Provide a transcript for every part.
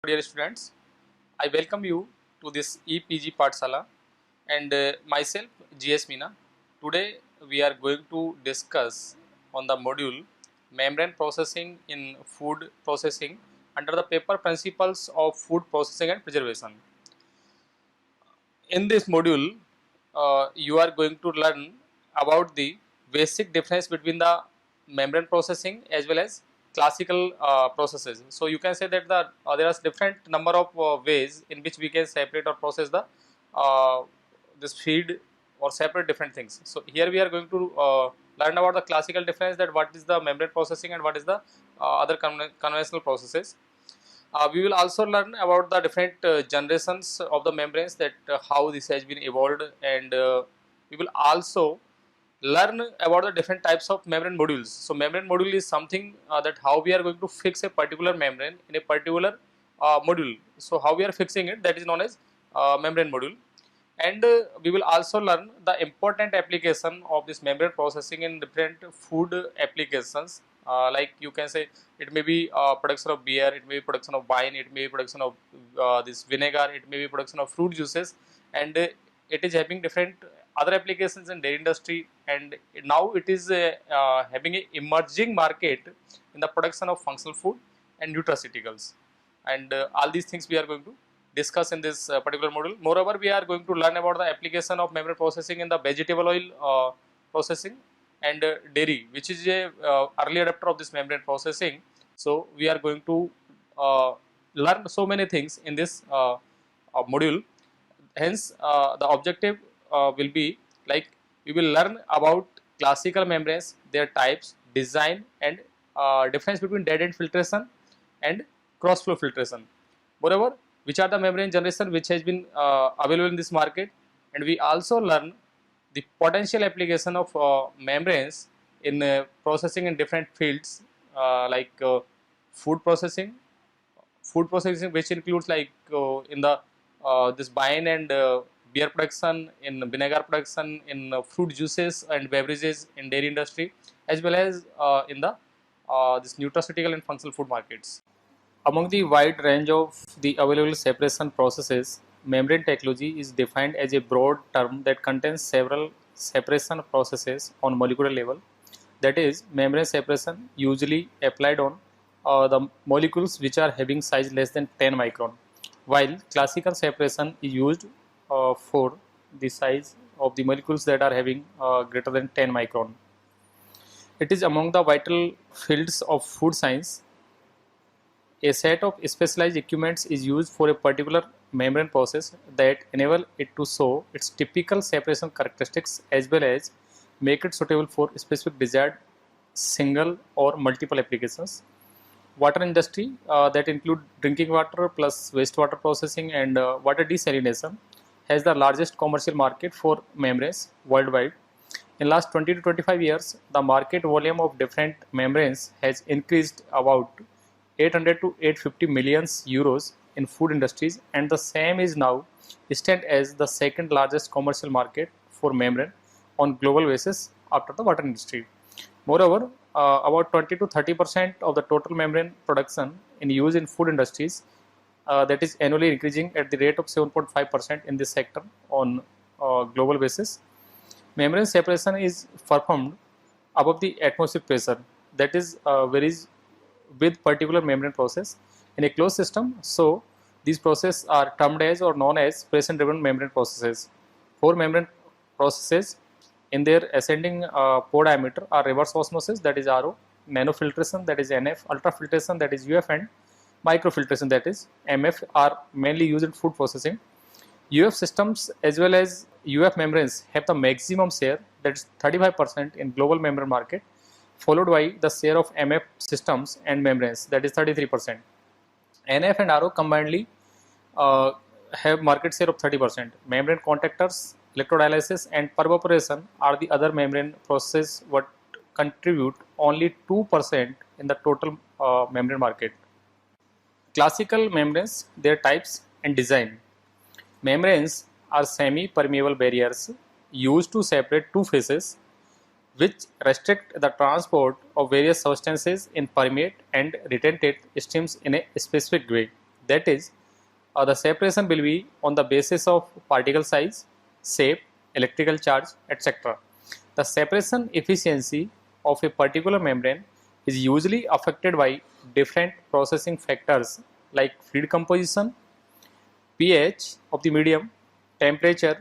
Dear students, I welcome you to this EPG Pathshala and myself GS Meena. Today we are going to discuss on the module membrane processing in food processing under the paper principles of food processing and preservation. In this module, you are going to learn about the basic difference between the membrane processing as well as classical processes. So you can say that there are different number of ways in which we can separate or process the uh, this feed or separate different things. So here we are going to learn about the classical difference, that what is the membrane processing and what is the other conventional processes. We will also learn about the different generations of the membranes, that how this has been evolved, and we will also learn about the different types of membrane modules. So membrane module is something that how we are going to fix a particular membrane in a particular module. So how we are fixing it, that is known as membrane module. And we will also learn the important application of this membrane processing in different food applications, like you can say it may be production of beer, it may be production of wine, it may be production of this vinegar, it may be production of fruit juices, and it is having different other applications in dairy industry, and now it is having a emerging market in the production of functional food and nutraceuticals, and all these things we are going to discuss in this particular module. Moreover, we are going to learn about the application of membrane processing in the vegetable oil processing and dairy, which is a early adapter of this membrane processing. So we are going to learn so many things in this module. Hence, the objective will be like we will learn about classical membranes, their types, design, and difference between dead end filtration and cross flow filtration. Moreover, which are the membrane generation which has been available in this market, and we also learn the potential application of membranes in processing in different fields, like food processing, which includes like in the this wine and beer production, in vinegar production, in fruit juices and beverages in dairy industry, as well as in the this nutraceutical and functional food markets. Among the wide range of the available separation processes, membrane technology is defined as a broad term that contains several separation processes on molecular level. That is, membrane separation usually applied on the molecules which are having size less than 10 micron, while classical separation is used for the size of the molecules that are having greater than 10 micron. It is among the vital fields of food science. A set of specialized equipments is used for a particular membrane process that enable it to show its typical separation characteristics as well as make it suitable for specific desired single or multiple applications. Water industry, that include drinking water plus wastewater processing and water desalination, has the largest commercial market for membranes worldwide. In last 20 to 25 years, the market volume of different membranes has increased about 800 to 850 millions euros in food industries, and the same is now stand as the second largest commercial market for membrane on global basis after the water industry. Moreover, about 20 to 30% of the total membrane production in use in food industries, that is annually increasing at the rate of 7.5% in this sector on global basis. Membrane separation is performed above the atmospheric pressure, that is varies with particular membrane process in a closed system. So these processes are termed as or known as pressure driven membrane processes. For membrane processes in their ascending pore diameter are reverse osmosis, that is RO, nanofiltration, that is NF, ultrafiltration, that is UF, and microfiltration, that is MF, are mainly used in food processing. UF systems as well as UF membranes have the maximum share, that is 35% in global membrane market, followed by the share of MF systems and membranes, that is 33%. NF and RO combinedly uh, have market share of 30%. Membrane contactors, electrodialysis, and pervaporation are the other membrane processes what contribute only 2% in the total membrane market. Classical membranes, their types and design. Membranes are semi-permeable barriers used to separate two phases which restrict the transport of various substances in permeate and retentate streams in a specific way. That is, the separation will be on the basis of particle size, shape, electrical charge, etc. The separation efficiency of a particular membrane is usually affected by different processing factors like fluid composition, pH of the medium, temperature,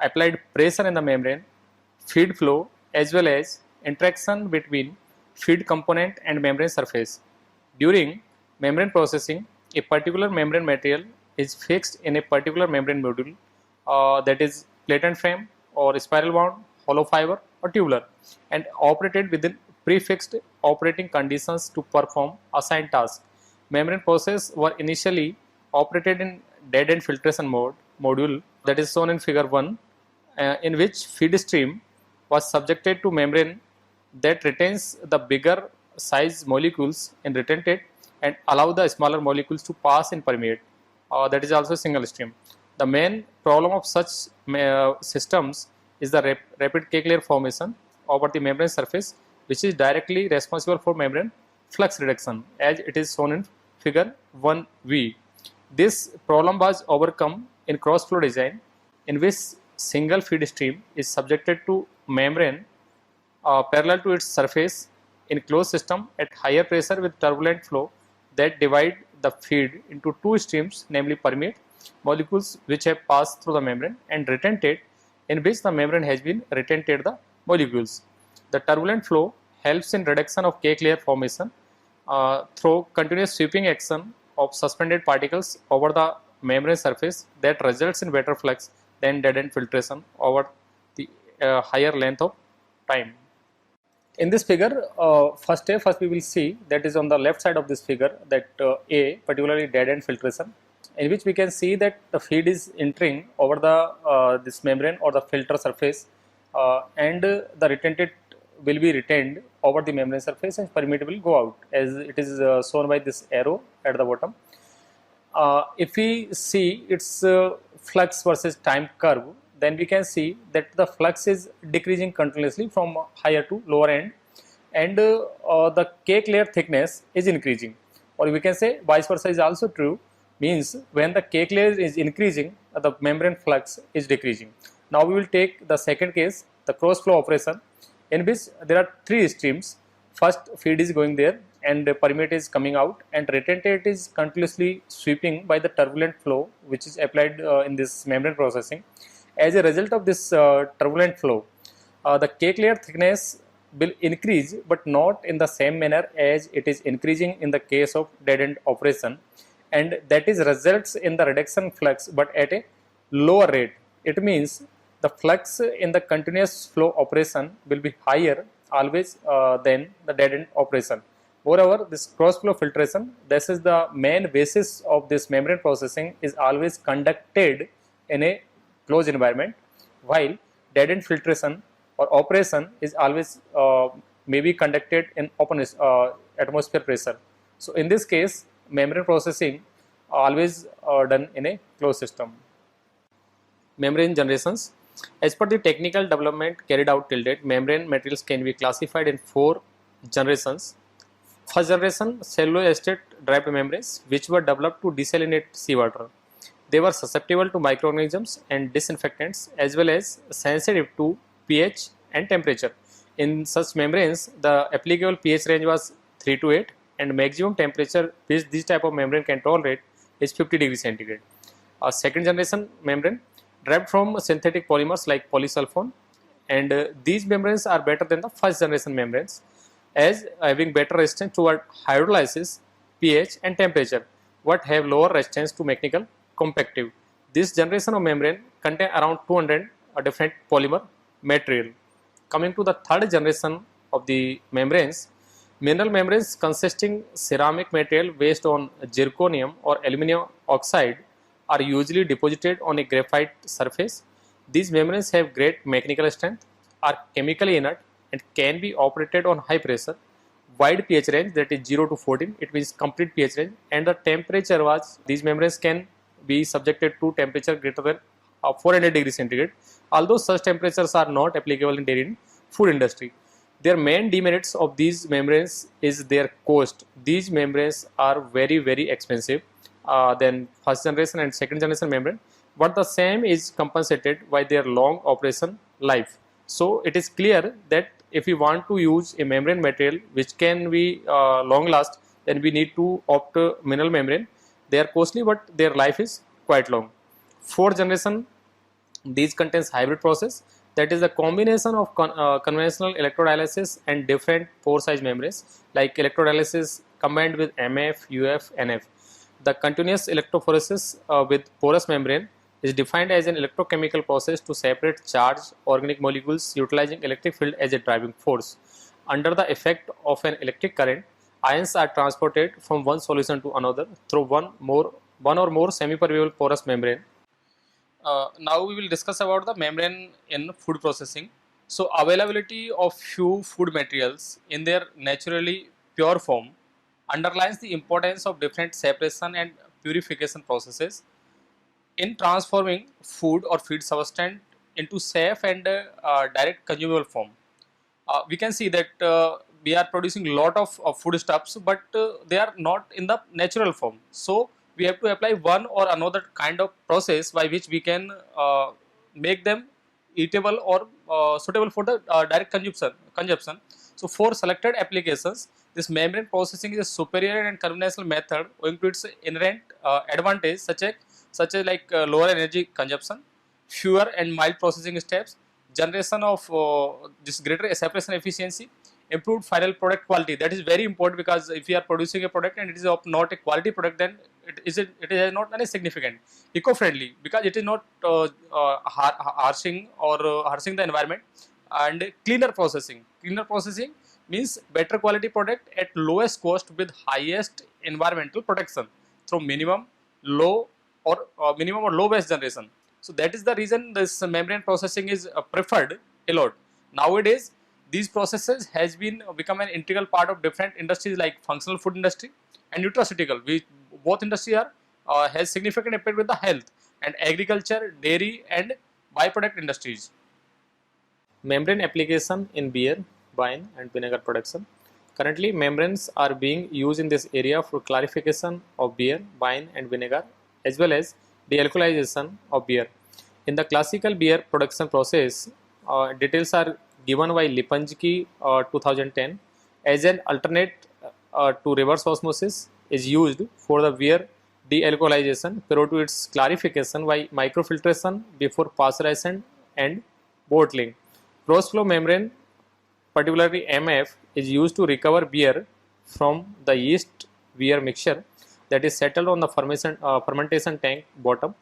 applied pressure in the membrane, feed flow, as well as interaction between feed component and membrane surface. During membrane processing, a particular membrane material is fixed in a particular membrane module, that is platen frame or spiral wound, hollow fiber or tubular, and operated within prefixed operating conditions to perform assigned tasks. Membrane process were initially operated in dead end filtration module, that is shown in figure 1, in which feed stream was subjected to membrane that retains the bigger size molecules in retentate and allow the smaller molecules to pass and permeate. That is also single stream. The main problem of such systems is the rapid cake layer formation over the membrane surface, which is directly responsible for membrane flux reduction, as it is shown in figure 1b. This problem was overcome in cross flow design, in which single feed stream is subjected to membrane parallel to its surface in closed system at higher pressure with turbulent flow that divide the feed into two streams, namely permeate molecules which have passed through the membrane and retentate in which the membrane has been retentate the molecules. The turbulent flow helps in reduction of cake layer formation through continuous sweeping action of suspended particles over the membrane surface that results in better flux than dead end filtration over the higher length of time. In this figure, first we will see, that is on the left side of this figure, that A, particularly dead end filtration, in which we can see that the feed is entering over the this membrane or the filter surface, and the retentate will be retained over the membrane surface and permeate will go out, as it is shown by this arrow at the bottom. If we see its flux versus time curve, then we can see that the flux is decreasing continuously from higher to lower end, and the cake layer thickness is increasing, or we can say vice versa is also true, means when the cake layer is increasing, the membrane flux is decreasing. Now we will take the second case, the cross flow operation, in which there are three streams. First feed is going there and permeate is coming out, and retentate is continuously sweeping by the turbulent flow which is applied in this membrane processing. As a result of this turbulent flow, the cake layer thickness will increase, but not in the same manner as it is increasing in the case of dead end operation, and that is results in the reduction flux but at a lower rate. It means the flux in the continuous flow operation will be higher always than the dead end operation. Moreover, this cross flow filtration, this is the main basis of this membrane processing, is always conducted in a closed environment, while dead end filtration or operation is always may be conducted in open atmosphere pressure. So in this case, membrane processing always done in a closed system. Membrane generations. As per the technical development carried out till date, membrane materials can be classified in 4 generations. First generation, cellulose acetate derived membranes, which were developed to desalinate seawater. They were susceptible to microorganisms and disinfectants, as well as sensitive to pH and temperature. In such membranes, the applicable pH range was 3 to 8, and maximum temperature which this type of membrane can tolerate is 50 degrees centigrade. A second generation membrane derived from synthetic polymers like polysulfone, and these membranes are better than the first generation membranes, as having better resistance toward hydrolysis, pH and temperature, but have lower resistance to mechanical compactive. This generation of membrane contain around 200 different polymer material. Coming to the third generation of the membranes, mineral membranes consisting ceramic material based on zirconium or aluminum oxide are usually deposited on a graphite surface. These membranes have great mechanical strength, are chemically inert, and can be operated on high pressure, wide pH range, that is 0 to 14, it means complete pH range, and the temperature was, these membranes can be subjected to temperature greater than 400 degrees centigrade, although such temperatures are not applicable in dairy and food industry. Their main demerits of these membranes is their cost. These membranes are very expensive, then first generation and second generation membrane, but the same is compensated by their long operation life. So it is clear that if we want to use a membrane material which can be long last, then we need to opt mineral membrane. They are costly, but their life is quite long. Fourth generation, these contains hybrid process, that is the combination of conventional electrodialysis and different pore size membranes like electrodialysis combined with MF, UF, NF. The continuous electrophoresis with porous membrane is defined as an electrochemical process to separate charged organic molecules utilizing electric field as a driving force. Under the effect of an electric current, ions are transported from one solution to another through one or more semi-permeable porous membrane. Now we will discuss about the membrane in food processing. So availability of few food materials in their naturally pure form underlines the importance of different separation and purification processes in transforming food or feed substance into safe and direct consumable form. We can see that we are producing lot of foodstuffs, but they are not in the natural form. So we have to apply one or another kind of process by which we can make them eatable or suitable for the direct consumption. So for selected applications, this membrane processing is a superior and conventional method owing to its inherent advantage, such as like lower energy consumption, fewer and mild processing steps, generation of this greater separation efficiency, improved final product quality. That is very important, because if you are producing a product and it is of not a quality product, then it is not any significant. Eco-friendly, because it is not harshing or harshing the environment. And cleaner processing. Cleaner processing means better quality product at lowest cost with highest environmental protection through minimum or low waste generation. So that is the reason this membrane processing is preferred a lot. Nowadays, these processes has been become an integral part of different industries like functional food industry and nutraceutical. Both industry are has significant impact with the health, and agriculture, dairy, and byproduct industries. Membrane application in beer, wine, and vinegar production. Currently, membranes are being used in this area for clarification of beer, wine, and vinegar, as well as dealcoholization of beer. In the classical beer production process, details are given by Lipinski 2010 as an alternate to reverse osmosis is used for the beer dealcoholization prior to its clarification by microfiltration before pasteurization and bottling. Closed flow membrane, particularly MF, is used to recover beer from the yeast beer mixture that is settled on the fermentation tank bottom,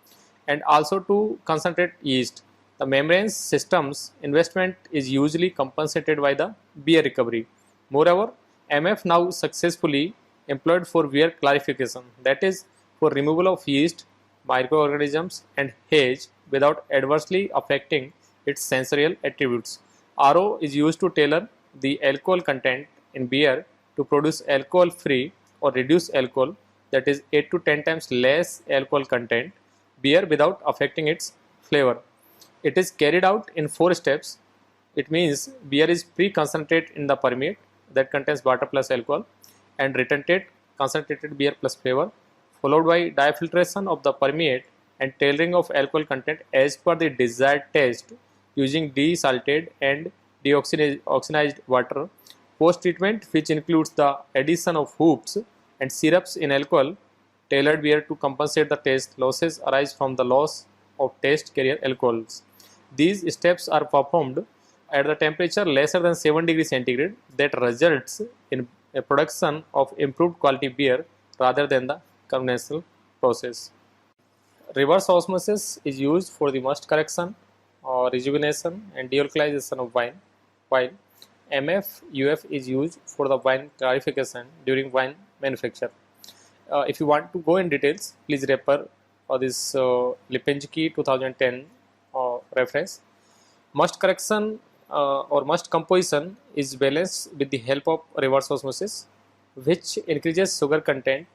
and also to concentrate yeast. The membrane system's investment is usually compensated by the beer recovery. Moreover, MF now successfully employed for beer clarification, that is, for removal of yeast, microorganisms, and haze without adversely affecting its sensorial attributes. RO is used to tailor the alcohol content in beer to produce alcohol free or reduced alcohol, that is 8 to 10 times less alcohol content beer without affecting its flavor. It is carried out in 4 steps. It means beer is pre-concentrated in the permeate that contains water plus alcohol, and retentate concentrated beer plus flavor, followed by diafiltration of the permeate and tailoring of alcohol content as per the desired taste using desalted and deoxygenized water. Post-treatment, which includes the addition of hoops and syrups in alcohol, tailored beer to compensate the taste losses arise from the loss of taste carrier alcohols. These steps are performed at the temperature lesser than 7 degrees centigrade, that results in a production of improved quality beer rather than the conventional process. Reverse osmosis is used for the must correction or rejuvenation and dealcoholization of wine, while MF UF is used for the wine clarification during wine manufacture. If you want to go in details, please refer this Lipinski 2010 reference. Must correction or must composition is balanced with the help of reverse osmosis, which increases sugar content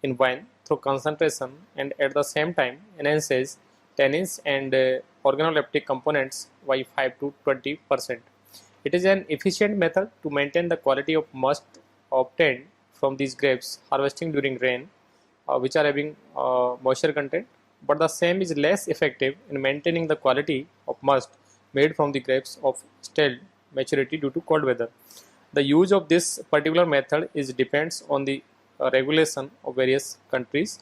in wine through concentration and at the same time enhances tannins and organoleptic components by 5 to 20%. It is an efficient method to maintain the quality of must obtained from these grapes harvesting during rain which are having moisture content, but the same is less effective in maintaining the quality of must made from the grapes of stale maturity due to cold weather. The use of this particular method is depends on the regulation of various countries.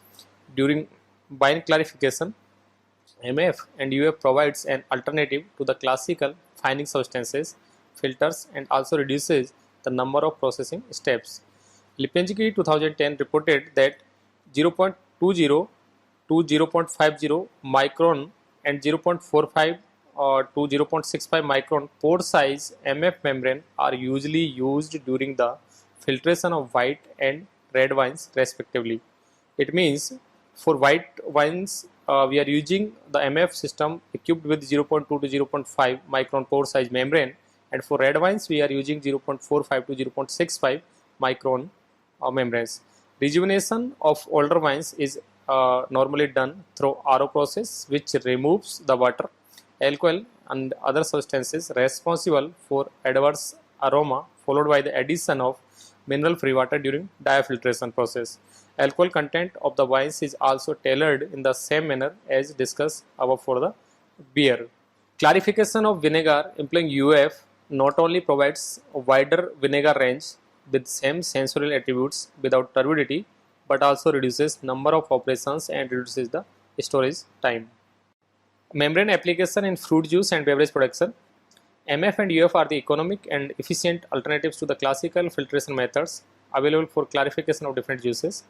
During wine clarification, MF and UF provides an alternative to the classical fining substances filters and also reduces the number of processing steps. Lipinski 2010 reported that 0.20 to 0.50 micron and 0.45 to 0.65 micron pore size MF membrane are usually used during the filtration of white and red wines respectively. It means for white wines we are using the MF system equipped with 0.2 to 0.5 micron pore size membrane, and for red wines we are using 0.45 to 0.65 micron membranes. Rejuvenation of older wines is normally done through RO process, which removes the water, alcohol and other substances responsible for adverse aroma, followed by the addition of mineral free water during diafiltration process. Alcohol content of the wines is also tailored in the same manner as discussed above for the beer. Clarification of vinegar employing UF not only provides a wider vinegar range with same sensorial attributes without turbidity, but also reduces number of operations and reduces the storage time. Membrane application in fruit juice and beverage production. MF and UF are the economic and efficient alternatives to the classical filtration methods available for clarification of different juices.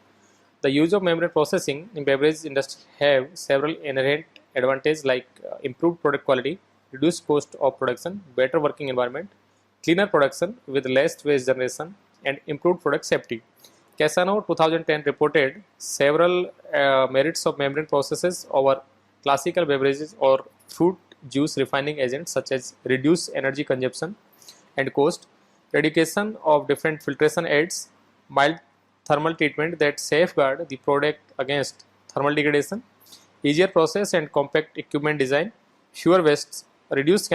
The use of membrane processing in beverage industry have several inherent advantages like improved product quality, reduced cost of production, better working environment, cleaner production with less waste generation, and improved product safety. Casano 2010 reported several merits of membrane processes over classical beverages or fruit juice refining agents, such as reduced energy consumption and cost, eradication of different filtration aids, mild thermal treatment that safeguard the product against thermal degradation, easier process and compact equipment design, fewer wastes, reduced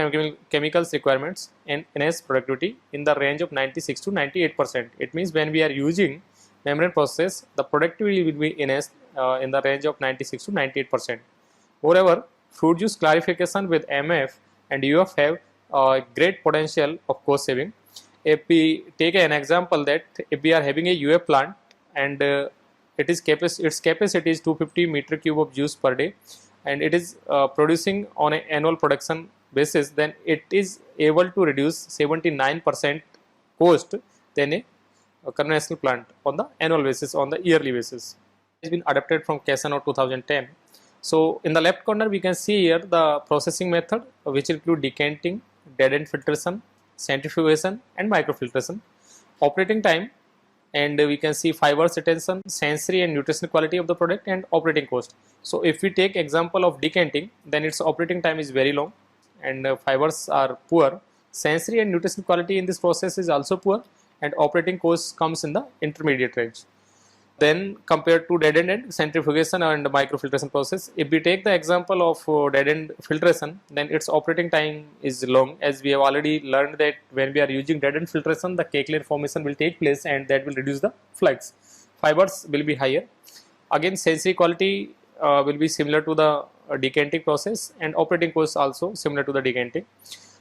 chemicals requirements, and enhanced productivity in the range of 96 to 98%. It means when we are using membrane process, the productivity will be enhanced in the range of 96 to 98%. Moreover, fruit juice clarification with MF and UF have great potential of cost saving. If we take an example that if we are having a UF plant and its capacity is 250 meter cube of juice per day, and it is producing on an annual production basis, then it is able to reduce 79% cost than a conventional plant on the annual basis, on the yearly basis. It has been adapted from Casano 2010. So in the left corner we can see here the processing method, which include decanting, dead end filtration, centrifugation and microfiltration. Operating time, and we can see fibers retention, sensory and nutritional quality of the product, and operating cost. So if we take example of decanting, then its operating time is very long and fibers are poor. Sensory and nutritional quality in this process is also poor, and operating cost comes in the intermediate range. Then compared to dead end and centrifugation and microfiltration process, if we take the example of dead end filtration, then its operating time is long, as we have already learned that when we are using dead end filtration, the cake layer formation will take place and that will reduce the flux. Fibers will be higher. Again, sensory quality will be similar to the decanting process, and operating cost also similar to the decanting.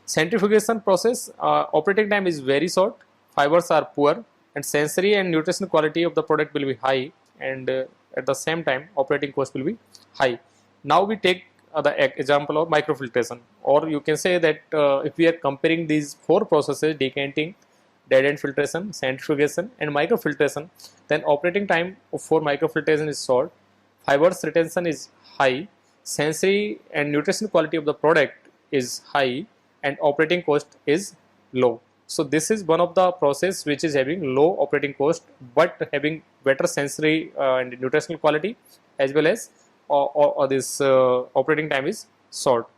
Centrifugation process, operating time is very short, fibers are poor, and sensory and nutritional quality of the product will be high, and at the same time operating cost will be high. Now we take the example of microfiltration, or you can say that if we are comparing these four processes, decanting, dead end filtration, centrifugation and microfiltration, then operating time for microfiltration is short, fibers retention is high, sensory and nutritional quality of the product is high, and operating cost is low. So this is one of the process which is having low operating cost but having better sensory and nutritional quality, as well as this operating time is short.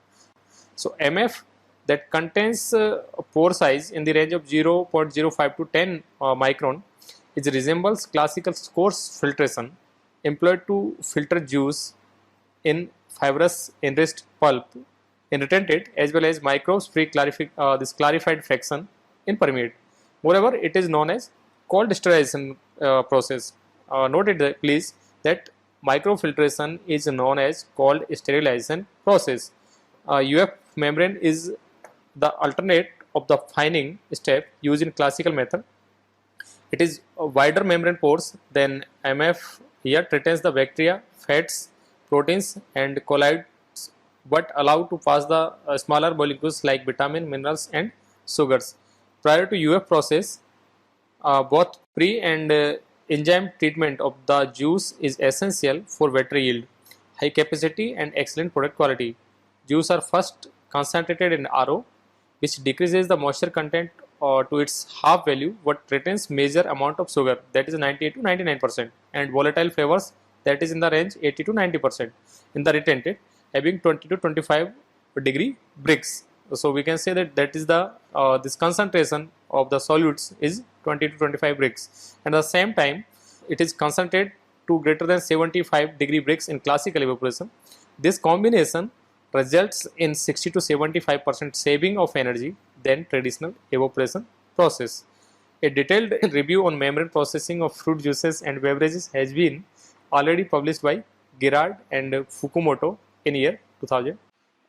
So MF that contains pore size in the range of 0.05 to 10 micron is resembles classical coarse filtration employed to filter juice in fibrous enriched pulp in retentate, as well as microbes free this clarified fraction in permeate. Moreover, it is known as cold sterilization process. Note it please That microfiltration is known as cold sterilization process. UF membrane is the alternate of the fining step used in classical method. It is a wider membrane pores than MF, yet retains the bacteria, fats, proteins, and colloids, but allow to pass the smaller molecules like vitamin, minerals, and sugars. Prior to UF process, both pre and enzyme treatment of the juice is essential for better yield, high capacity, and excellent product quality. Juice are first concentrated in RO, which decreases the moisture content to its half value but retains major amount of sugar, that is 98 to 99%, and volatile flavors, that is in the range 80 to 90% in the retentate, having 20 to 25 degree Brix. So we can say that that is the this concentration of the solutes is 20 to 25 Brix, and at the same time it is concentrated to greater than 75 degree Brix in classical evaporation. This combination results in 60 to 75% saving of energy than traditional evaporation process. A detailed review on membrane processing of fruit juices and beverages has been already published by Girard and Fukumoto in year 2000.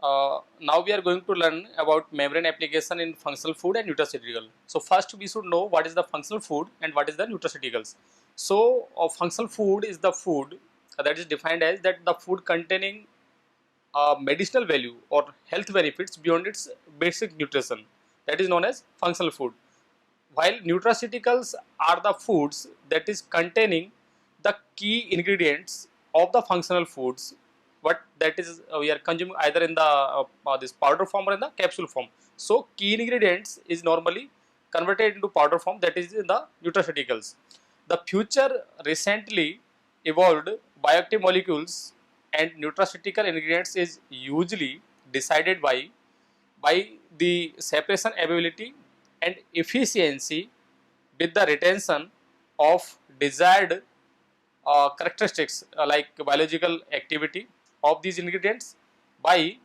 Now we are going to learn about membrane application in functional food and nutraceutical. So first we should know what is the functional food and what is the nutraceuticals. So functional food is the food that is defined as that the food containing medicinal value or health benefits beyond its basic nutrition, that is known as functional food, while nutraceuticals are the foods that is containing the key ingredients of the functional foods, but that is we are consuming either in the this powder form or in the capsule form. So key ingredients is normally converted into powder form, that is in the nutraceuticals. The future recently evolved bioactive molecules and nutraceutical ingredients is usually decided by the separation ability and efficiency with the retention of desired characteristics like biological activity of these ingredients by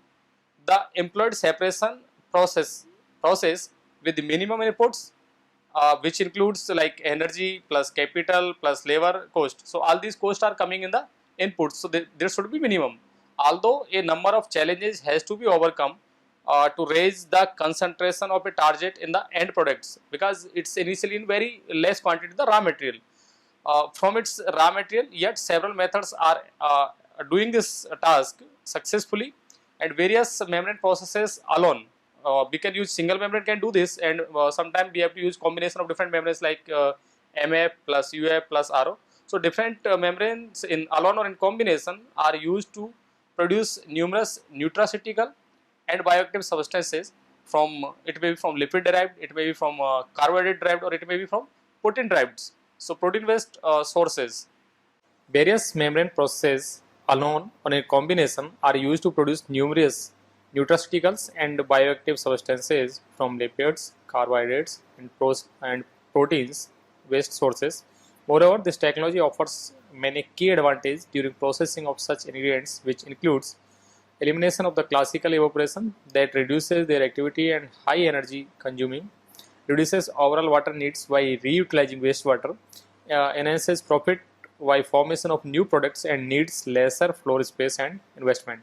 the employed separation process with the minimum inputs, which includes like energy plus capital plus labor cost. So all these costs are coming in the inputs, so there should be minimum, although a number of challenges has to be overcome to raise the concentration of a target in the end products, because it's initially in very less quantity the raw material from its raw material, yet several methods are doing this task successfully, and various membrane processes alone. We can use single membrane can do this, and sometimes we have to use combination of different membranes like MF plus UF plus RO. So different membranes in alone or in combination are used to produce numerous nutraceutical and bioactive substances from, it may be from lipid derived, it may be from carbohydrate derived, or it may be from protein derived. So protein based sources. Various membrane processes alone or in combination are used to produce numerous nutraceuticals and bioactive substances from lipids, carbohydrates, and proteins based sources. Moreover, this technology offers many key advantages during processing of such ingredients, which includes elimination of the classical evaporation that reduces their activity and high energy consuming, reduces overall water needs by reutilizing wastewater, enhances profit by formation of new products, and needs lesser floor space and investment.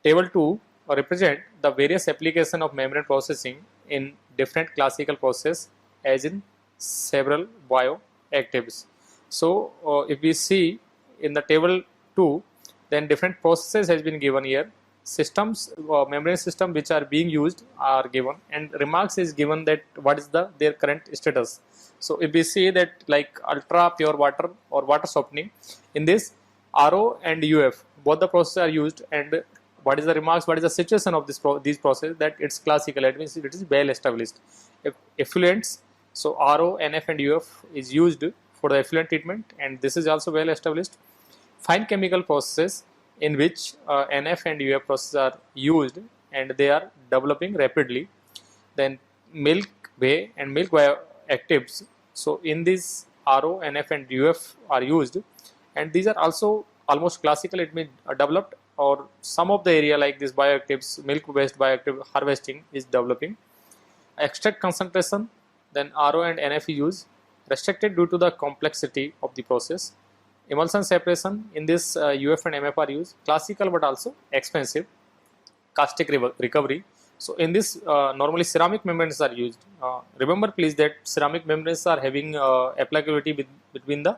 Table 2 represent the various application of membrane processing in different classical process as in several bioactives. So if we see in the table 2, then different processes has been given here. Systems, membrane system which are being used are given, and remarks is given that what is their current status. So if we see that like ultra pure water or water softening, in this RO and UF both the processes are used, and what is the remarks, what is the situation of these processes, that it's classical, it means it is well established. If effluents, so RO, NF and UF is used for the effluent treatment, and this is also well established. Fine chemical processes in which NF and UF processes are used, and they are developing rapidly. Then milk, whey and milk bioactives. So in these RO, NF and UF are used, and these are also almost classical, it means developed, or some of the area like this bioactives, milk based bioactive harvesting is developing. Extract concentration, then RO and NF is used, restricted due to the complexity of the process. Emulsion separation, in this UF and MF are used, classical but also expensive. Caustic recovery. So in this normally ceramic membranes are used. Remember please that ceramic membranes are having applicability between the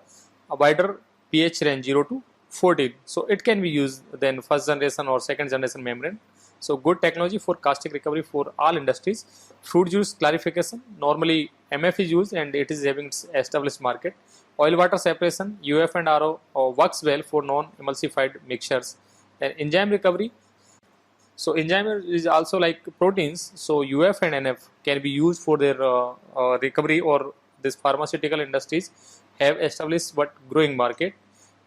wider pH range 0 to 14. So it can be used then first generation or second generation membrane. So good technology for caustic recovery for all industries. Fruit juice clarification, normally MF is used and it is having established market. Oil water separation, UF and RO works well for non-emulsified mixtures. Then enzyme recovery, so enzyme is also like proteins. So UF and NF can be used for their recovery, or this pharmaceutical industries have established but growing market.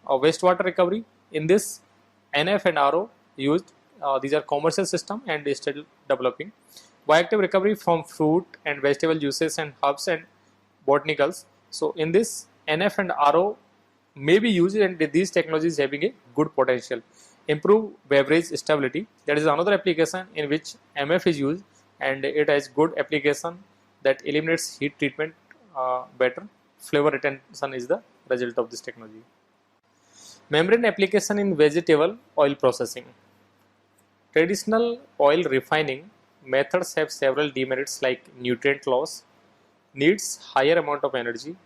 Wastewater recovery, in this NF and RO used. These are commercial system and still developing. Bioactive recovery from fruit and vegetable juices and herbs and botanicals. So in this NF and RO may be used, and these technologies having a good potential. Improve beverage stability, that is another application in which MF is used, and it has good application that eliminates heat treatment better. Flavor retention is the result of this technology. Membrane application in vegetable oil processing. Traditional oil refining methods have several demerits like nutrient loss, needs higher amount of energy,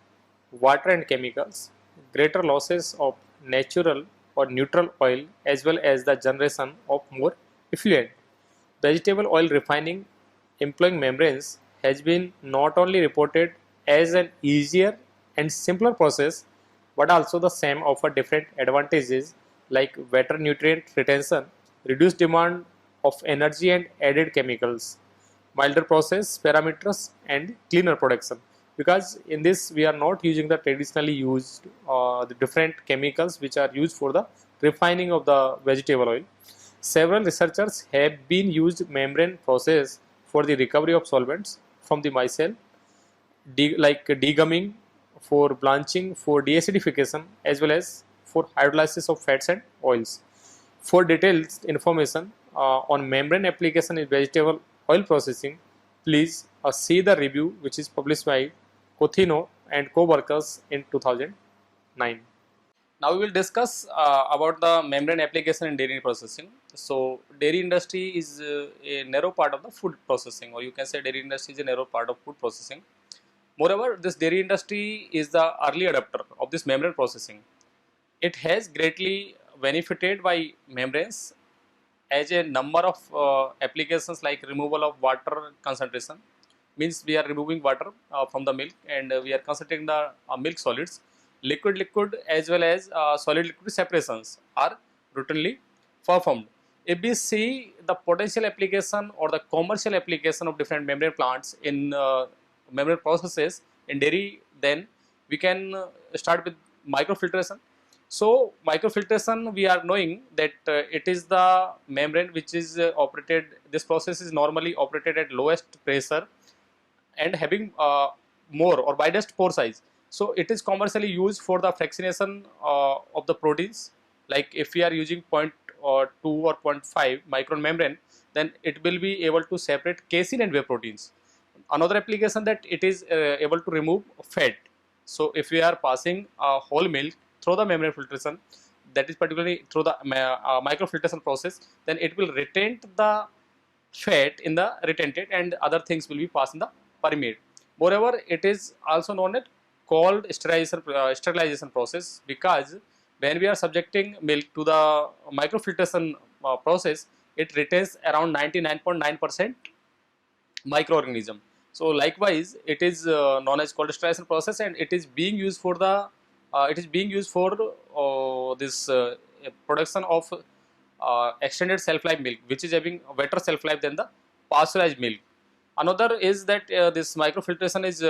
water and chemicals, greater losses of natural or neutral oil, as well as the generation of more effluent. Vegetable oil refining employing membranes has been not only reported as an easier and simpler process, but also the same offer different advantages like better nutrient retention, reduced demand of energy and added chemicals, milder process parameters, and cleaner production. Because in this we are not using the traditionally used the different chemicals which are used for the refining of the vegetable oil. Several researchers have been used membrane process for the recovery of solvents from the micelle, like degumming, for blanching, for deacidification, as well as for hydrolysis of fats and oils. For detailed information on membrane application in vegetable oil processing, please see the review which is published by Cothino and co-workers in 2009. Now we will discuss about the membrane application in dairy processing. So dairy industry is a narrow part of the food processing, or you can say dairy industry is a narrow part of food processing. Moreover, this dairy industry is the early adopter of this membrane processing. It has greatly benefited by membranes as a number of applications like removal of water concentration, means we are removing water from the milk, and we are concentrating the milk solids. Liquid as well as solid liquid separations are routinely performed. If we see the potential application or the commercial application of different membrane plants in membrane processes in dairy, then we can start with microfiltration. So microfiltration, we are knowing that it is the membrane which is operated, this process is normally operated at lowest pressure and having more or widest pore size. So it is commercially used for the fractionation of the proteins. Like if we are using 0.2 or 0.5 micron membrane, then it will be able to separate casein and whey proteins. Another application that it is able to remove fat. So if we are passing whole milk through the membrane filtration, that is particularly through the microfiltration process, then it will retain the fat in the retentate and other things will be passed in the permeate. Moreover, it is also known as cold sterilization process, because when we are subjecting milk to the microfiltration process, it retains around 99.9% microorganism. So likewise, it is known as cold sterilization process, and it is being used for the this production of extended shelf life milk, which is having a better shelf life than the pasteurized milk. Another is that this microfiltration is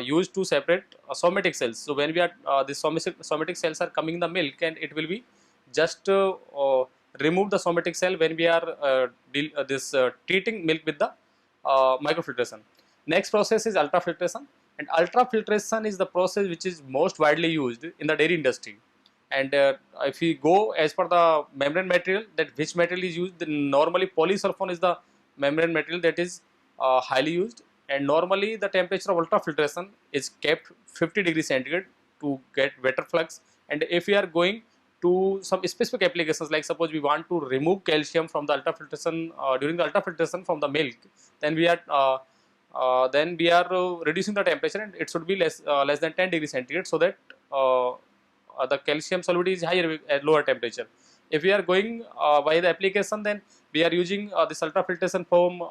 used to separate somatic cells. So when we are these somatic cells are coming in the milk, and it will be just remove the somatic cell when we are treating milk with the microfiltration. Next process is ultrafiltration, and ultrafiltration is the process which is most widely used in the dairy industry. And if we go as per the membrane material, that which material is used, then normally polysulfone is the membrane material that is highly used, and normally the temperature of ultrafiltration is kept 50 degrees centigrade to get better flux And if we are going to some specific applications, like suppose we want to remove calcium from the ultrafiltration during the ultrafiltration from the milk, then we are reducing the temperature, and it should be less than 10 degrees centigrade, so that the calcium solubility is higher at lower temperature. If we are going by the application, then we are using this ultrafiltration foam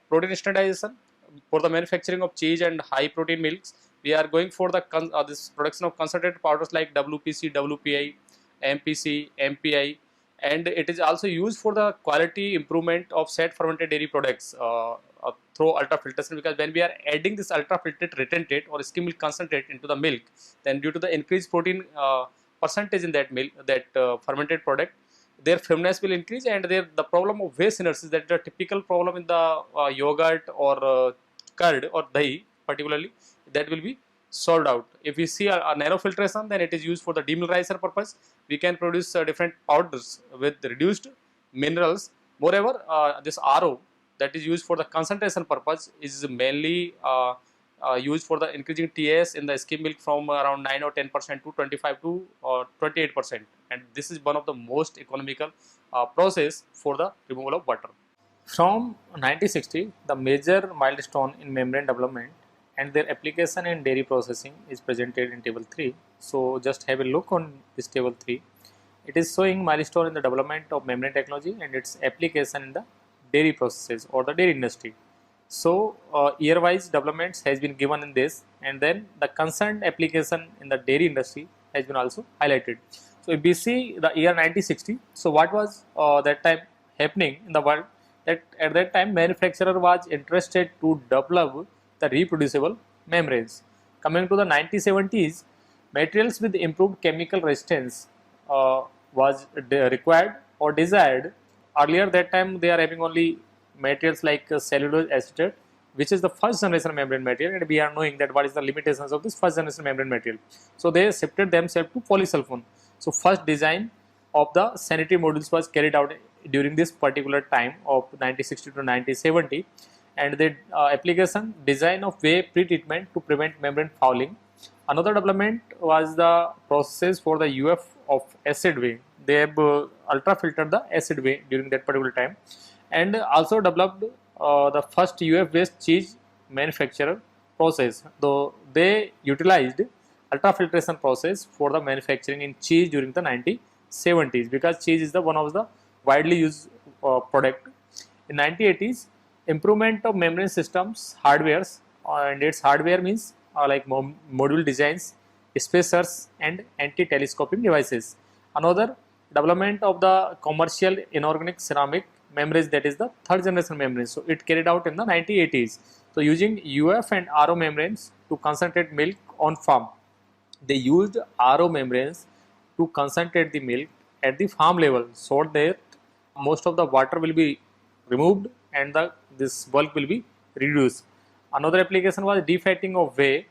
protein standardization for the manufacturing of cheese and high protein milks. We are going for the this production of concentrated powders like WPC, WPI, MPC, MPI, and it is also used for the quality improvement of said fermented dairy products through ultrafiltration, because when we are adding this ultrafiltered retentate or skim milk concentrate into the milk, then due to the increased protein percentage in that milk, that fermented product, their firmness will increase, and the problem of waste synergy, that the typical problem in the yogurt or curd or dahi particularly, that will be solved out. If we see a nanofiltration, then it is used for the demineralizer purpose. We can produce different powders with reduced minerals. Moreover, this RO that is used for the concentration purpose is mainly used for the increasing TS in the skim milk from around 9 or 10% to 25 to 28%, and this is one of the most economical process for the removal of butter. From 1960, the major milestone in membrane development and their application in dairy processing is presented in table 3. So just have a look on this table 3. It is showing milestone in the development of membrane technology and its application in the dairy processes or the dairy industry. So year-wise developments has been given in this, and then the concerned application in the dairy industry has been also highlighted. So if we see the year 1960, so what was that time happening in the world? That at that time manufacturer was interested to develop the reproducible membranes. Coming to the 1970s, materials with improved chemical resistance was required or desired. Earlier that time they are having only materials like cellulose acetate, which is the first generation membrane material, and we are knowing that what is the limitations of this first generation membrane material. So they shifted themselves to polysulfone. So first design of the sanitary modules was carried out during this particular time of 1960 to 1970, and the application design of whey pretreatment to prevent membrane fouling. Another development was the process for the UF of acid whey. They have ultra filtered the acid whey during that particular time, and also developed the first UF based cheese manufacturer process, though they utilized ultrafiltration process for the manufacturing in cheese during the 1970s, because cheese is the one of the widely used product. In 1980s, improvement of membrane systems hardwares, and its hardware means like module designs, spacers and anti-telescoping devices. Another development of the commercial inorganic ceramic membranes, that is the third generation membranes. So it carried out in the 1980s. So using UF and RO membranes to concentrate milk on farm. They used RO membranes to concentrate the milk at the farm level, so that most of the water will be removed and this bulk will be reduced. Another application was defatting of whey,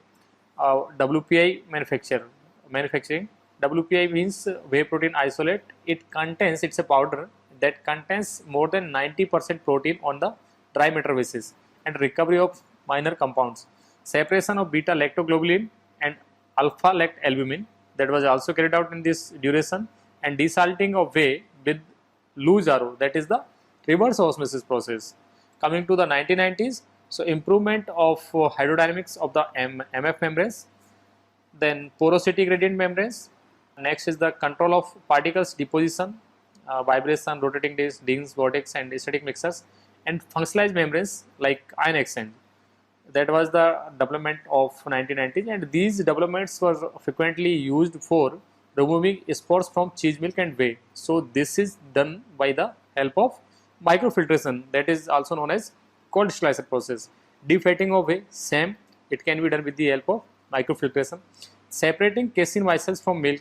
WPI manufacturing. WPI means whey protein isolate. It's a powder that contains more than 90% protein on the dry matter basis, and recovery of minor compounds. Separation of beta lactoglobulin and alpha lactalbumin, that was also carried out in this duration, and desalting of whey with loose RO, that is the reverse osmosis process. Coming to the 1990s, so improvement of hydrodynamics of the MF membranes, then porosity gradient membranes. Next is the control of particles deposition, vibration, rotating discs, rings, vortex and static mixers, and functionalized membranes like ion exchange. That was the development of 1990s, and these developments were frequently used for removing spores from cheese milk and whey. So this is done by the help of microfiltration, that is also known as cold slicer process. Defatting of whey, same, it can be done with the help of microfiltration. Separating casein micelles from milk,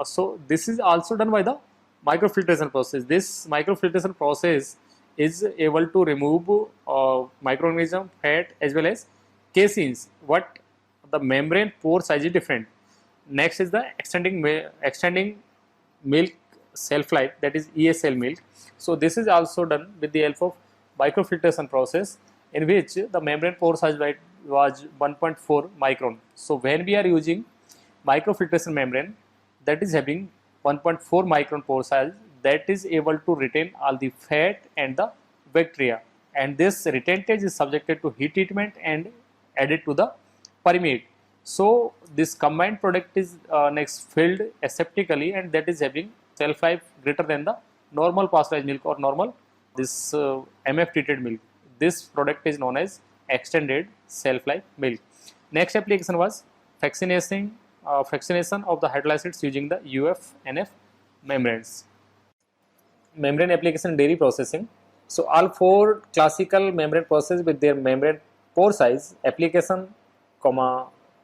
so this is also done by the microfiltration process. This microfiltration process is able to remove microorganism, fat as well as caseins. What the membrane pore size is different. Next is the extending milk shelf life, that is ESL milk. So this is also done with the help of microfiltration process, in which the membrane pore size was 1.4 micron. So when we are using microfiltration membrane, that is having 1.4 micron pore size, that is able to retain all the fat and the bacteria, and this retentage is subjected to heat treatment and added to the permeate. So this combined product is next filled aseptically, and that is having shelf life greater than the normal pasteurized milk or normal this MF treated milk. This product is known as extended shelf life milk. Next application was fractionation of the hydrolysates using the UF-NF membranes. Membrane application in dairy processing. So all four classical membrane process with their membrane pore size, application,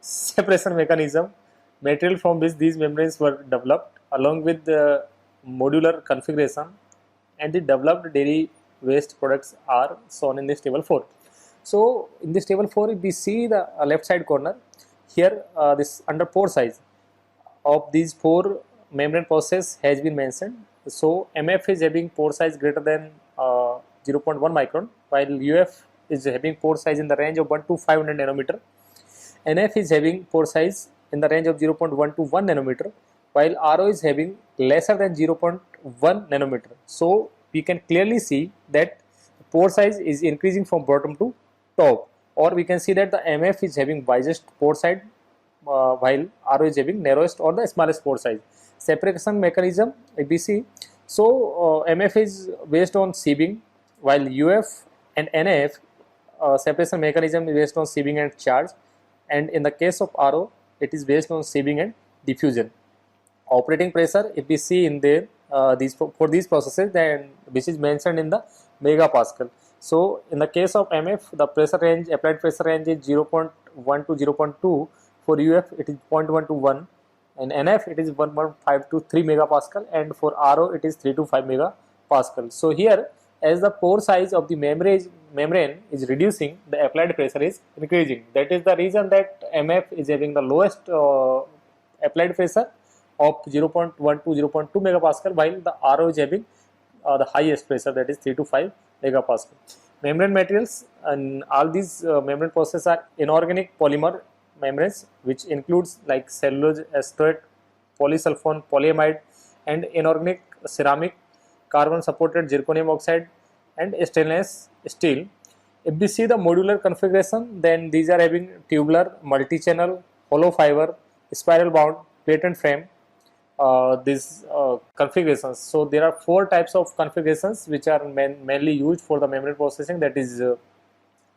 separation mechanism, material from which these membranes were developed, along with the modular configuration, and the developed dairy waste products are shown in this table 4. So in this table 4, if we see the left side corner, here this under pore size of these four membrane process has been mentioned. So MF is having pore size greater than 0.1 micron, while UF is having pore size in the range of 1 to 500 nanometer. NF is having pore size in the range of 0.1 to 1 nanometer, while RO is having lesser than 0.1 nanometer. So we can clearly see that pore size is increasing from bottom to top, or we can see that the MF is having widest pore size while RO is having narrowest or the smallest pore size. Separation mechanism, if we see, so MF is based on sieving, while UF and NF separation mechanism is based on sieving and charge, and in the case of RO it is based on sieving and diffusion. Operating pressure, if we see in there these for these processes, then which is mentioned in the megapascal. So in the case of MF, the pressure range, applied pressure range is 0.1 to 0.2. For UF it is 0.1 to 1, and NF it is 1.5 to 3 megapascal, and for RO it is 3 to 5 megapascal. So here, as the pore size of the membrane is reducing, the applied pressure is increasing. That is the reason that MF is having the lowest applied pressure of 0.1 to 0.2 megapascal, while the RO is having the highest pressure, that is 3 to 5 megapascal. Membrane materials, and all these membrane processes are inorganic polymer membranes, which includes like cellulose, acetate, polysulfone, polyamide, and inorganic ceramic, carbon supported zirconium oxide, and stainless steel. If we see the modular configuration, then these are having tubular, multi-channel, hollow fiber, spiral bound, patent frame, these configurations. So there are 4 types of configurations which are mainly used for the membrane processing, that is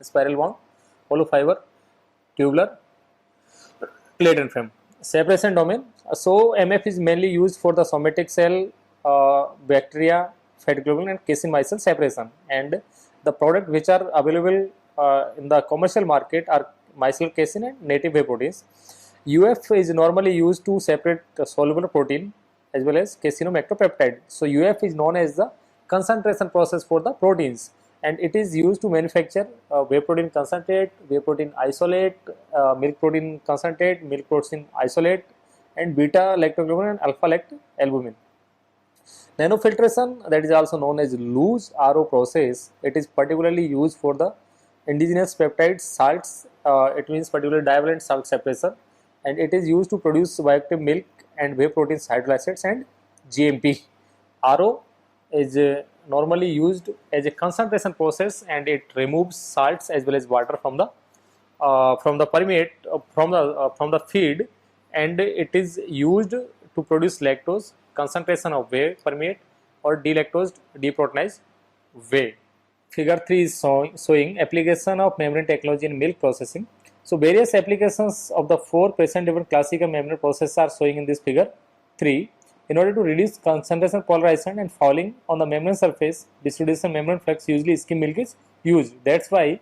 spiral bound, hollow fiber, tubular, plate and frame. Separation domain. So MF is mainly used for the somatic cell, bacteria, fat globule, and casein micelle separation, and the product which are available in the commercial market are micelle casein and native whey proteins. UF is normally used to separate soluble protein as well as caseinomyctopeptide. So UF is known as the concentration process for the proteins, and it is used to manufacture whey protein concentrate, whey protein isolate, milk protein concentrate, milk protein isolate, and beta lactoglobin and alpha lactalbumin. Nanofiltration, that is also known as loose RO process, it is particularly used for the indigenous peptide salts, it means particularly divalent salt separation, and it is used to produce bioactive milk and whey proteins hydrolysates and GMP. RO is normally used as a concentration process, and it removes salts as well as water from the permeate from the feed, and it is used to produce lactose, concentration of whey permeate, or delactosed deproteinized whey. Figure 3 is showing application of membrane technology in milk processing. So various applications of the 4 present different classical membrane processes are showing in this figure 3. In order to reduce concentration, polarization, and fouling on the membrane surface, distribution membrane flux, usually skim milk is used. That's why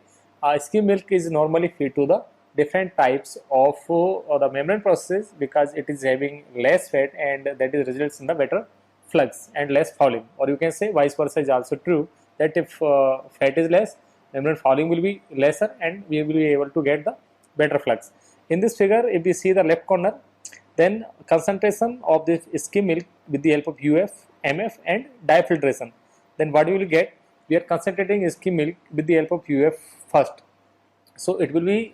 skim milk is normally fed to the different types of the membrane processes, because it is having less fat, and that is results in the better flux and less fouling. Or you can say vice versa is also true, that if fat is less, membrane fouling will be lesser, and we will be able to get the better flux. In this figure, if we see the left corner, then concentration of this skim milk with the help of UF, MF, and diafiltration. Then what we will get? We are concentrating skim milk with the help of UF first. So it will be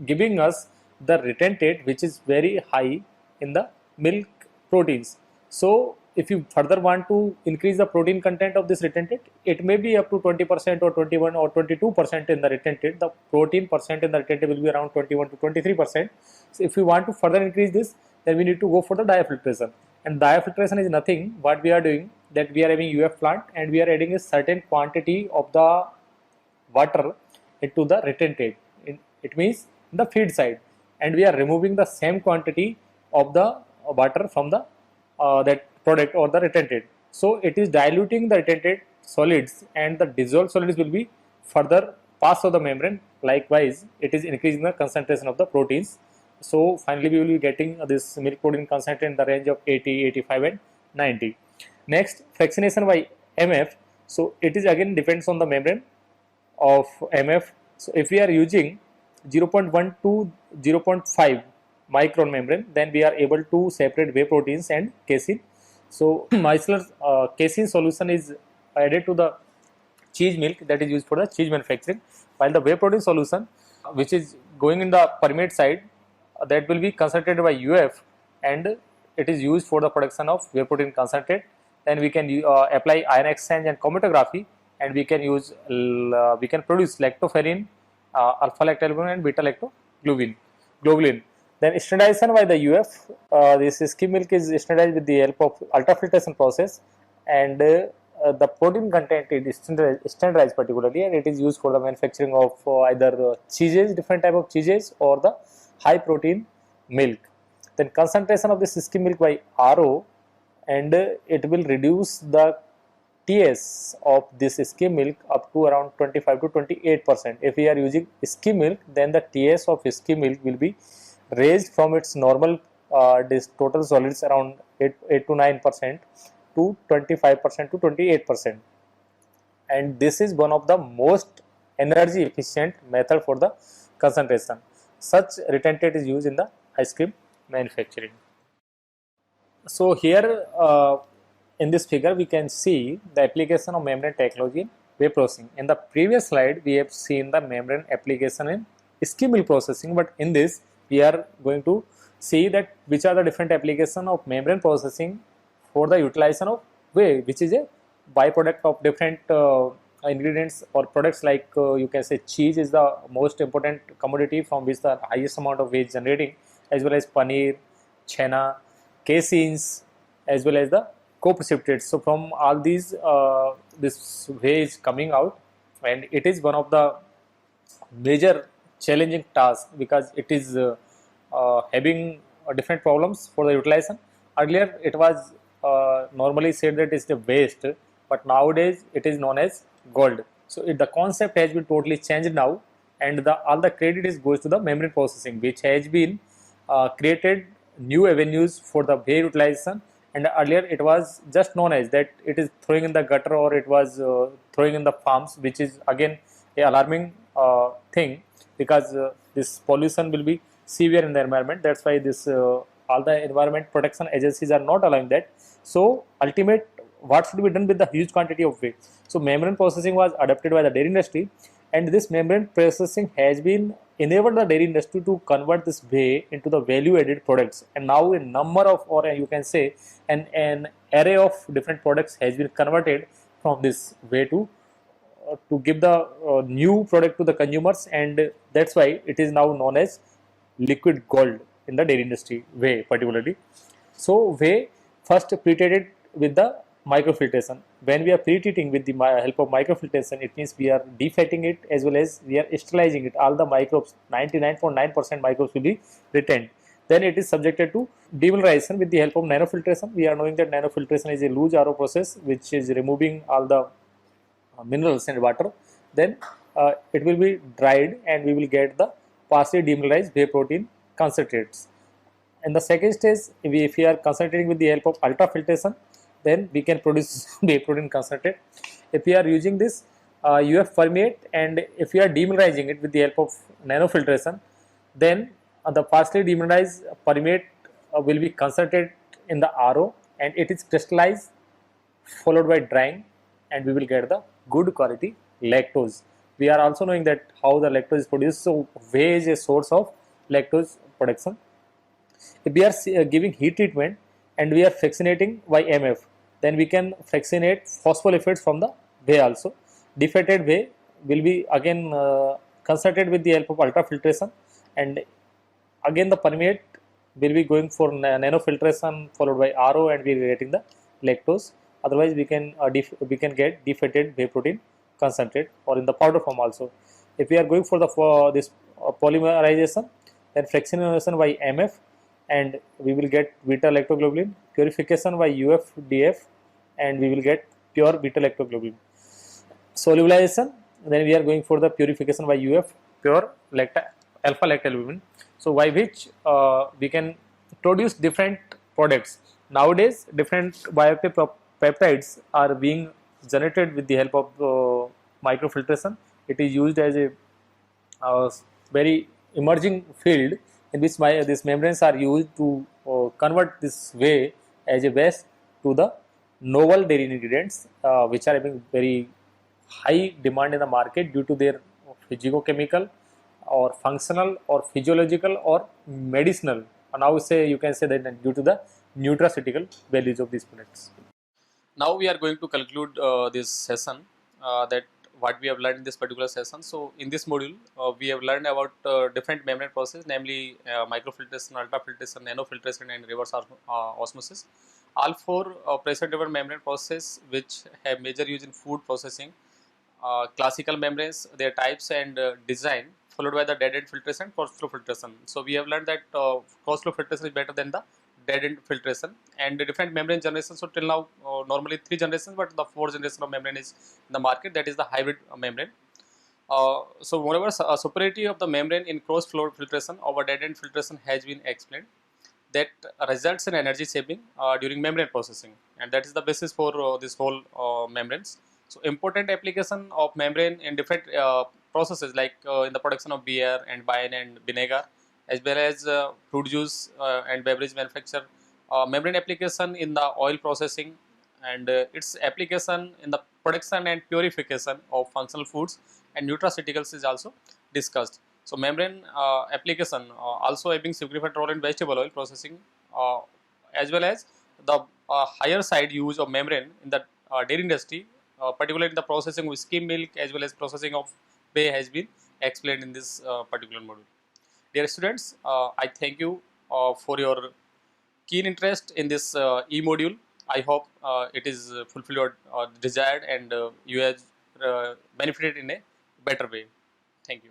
giving us the retentate which is very high in the milk proteins. So if you further want to increase the protein content of this retentate, it may be up to 20% or 21 or 22% in the retentate. The protein percent in the retentate will be around 21 to 23%. So if we want to further increase this, then we need to go for the diafiltration. And diafiltration is nothing what we are doing, that we are having UF plant and we are adding a certain quantity of the water into the retentate. It means the feed side, and we are removing the same quantity of the water from the that product or the retentate. So it is diluting the retentate solids, and the dissolved solids will be further passed through the membrane. Likewise, it is increasing the concentration of the proteins. So finally, we will be getting this milk protein concentrate in the range of 80, 85, and 90. Next, fractionation by MF. So it is again depends on the membrane of MF. So if we are using 0.1 to 0.5 micron membrane, then we are able to separate whey proteins and casein. So micellar casein solution is added to the cheese milk that is used for the cheese manufacturing, while the whey protein solution, which is going in the permeate side, that will be concentrated by UF, and it is used for the production of whey protein concentrate. Then we can apply ion exchange and chromatography, and we can use we can produce lactoferrin, alpha lactalbumin, and beta lactoglobulin. Then standardization by the UF. This skim milk is standardized with the help of ultrafiltration process, and the protein content is standardized particularly, and it is used for the manufacturing of either cheeses, different type of cheeses, or the high protein milk. Then concentration of this skim milk by RO, and it will reduce the TS of this skim milk up to around 25 to 28%. If we are using skim milk, then the TS of skim milk will be raised from its normal this total solids around 8 to 9% to 25% to 28%. And this is one of the most energy efficient method for the concentration. Such retentate is used in the ice cream manufacturing. So here in this figure we can see the application of membrane technology in whey processing. In the previous slide we have seen the membrane application in skim milk processing, but in this we are going to see that which are the different application of membrane processing for the utilization of whey, which is a byproduct of different ingredients or products, like you can say cheese is the most important commodity from which the highest amount of whey is generating, as well as paneer, chena, caseins, as well as the co-precipitates. So from all these this whey is coming out, and it is one of the major challenging tasks because it is having different problems for the utilization. Earlier it was normally said that it's the waste, but nowadays it is known as gold. So the concept has been totally changed now, and all the credit is goes to the membrane processing, which has been created new avenues for the whey utilization. And earlier it was just known as that it is throwing in the gutter, or it was throwing in the farms, which is again a alarming thing, because this pollution will be severe in the environment. That's why this all the environment protection agencies are not allowing that. So ultimate, what should be done with the huge quantity of whey? So membrane processing was adopted by the dairy industry, and this membrane processing has been enabled the dairy industry to convert this whey into the value added products. And now a number of, or you can say an array of different products has been converted from this whey to give the new product to the consumers, and that's why it is now known as liquid gold in the dairy industry, whey particularly. So whey first pre-treated with the microfiltration. When we are pre-treating with the help of microfiltration, it means we are defatting it as well as we are sterilizing it. All the microbes, 99.9% microbes will be retained. Then it is subjected to demineralization with the help of nanofiltration. We are knowing that nanofiltration is a loose RO process which is removing all the minerals and water. Then it will be dried, and we will get the partially demineralized whey protein concentrates. In the second stage, if we are concentrating with the help of ultrafiltration, then we can produce whey protein concentrate. If we are using this UF permeate, and if we are demineralizing it with the help of nanofiltration, then the partially demineralized permeate will be concentrated in the RO, and it is crystallized followed by drying, and we will get the good quality lactose. We are also knowing that how the lactose is produced. So whey is a source of lactose production. If we are giving heat treatment, and we are fractionating by MF, then we can fractionate phospholipids from the whey also. Defeated whey will be again concentrated with the help of ultrafiltration, and again the permeate will be going for nanofiltration followed by RO, and we are getting the lactose. Otherwise we can we can get defeated whey protein concentrate or in the powder form also. If we are going for the this polymerization, then fractionation by MF, and we will get beta lactoglobulin, purification by UFDF, and we will get pure beta lactoglobulin. Solubilization, then we are going for the purification by UF, pure alpha lactalbumin. So by which we can produce different products. Nowadays different bioactive peptides are being generated with the help of microfiltration. It is used as a very emerging field in which these membranes are used to convert this whey as a base to the novel dairy ingredients, which are having very high demand in the market due to their physicochemical or functional or physiological or medicinal. And now say you can say that due to the nutraceutical values of these products. Now we are going to conclude this session, that what we have learned in this particular session. So in this module we have learned about different membrane process, namely microfiltration, ultrafiltration, nanofiltration and reverse osmosis. All four pressure driven membrane process which have major use in food processing. Classical membranes, their types and design, followed by the dead end filtration, cross flow filtration. So we have learned that cross flow filtration is better than the dead end filtration, and the different membrane generations. So till now normally 3 generations, but the 4th generation of membrane is in the market, that is the hybrid membrane. So moreover, superiority of the membrane in cross flow filtration over dead end filtration has been explained, that results in energy saving during membrane processing, and that is the basis for this whole membranes. So important application of membrane in different processes, like in the production of beer and wine and vinegar, as well as fruit juice and beverage manufacture. Membrane application in the oil processing, and its application in the production and purification of functional foods and nutraceuticals is also discussed. So membrane application also having significant role in vegetable oil processing, uh, as well as the higher side use of membrane in the dairy industry, particularly in the processing of skim milk as well as processing of whey, has been explained in this particular module. Dear students, I thank you for your keen interest in this e-module. I hope it is fulfill your desired, and you have benefited in a better way. Thank you.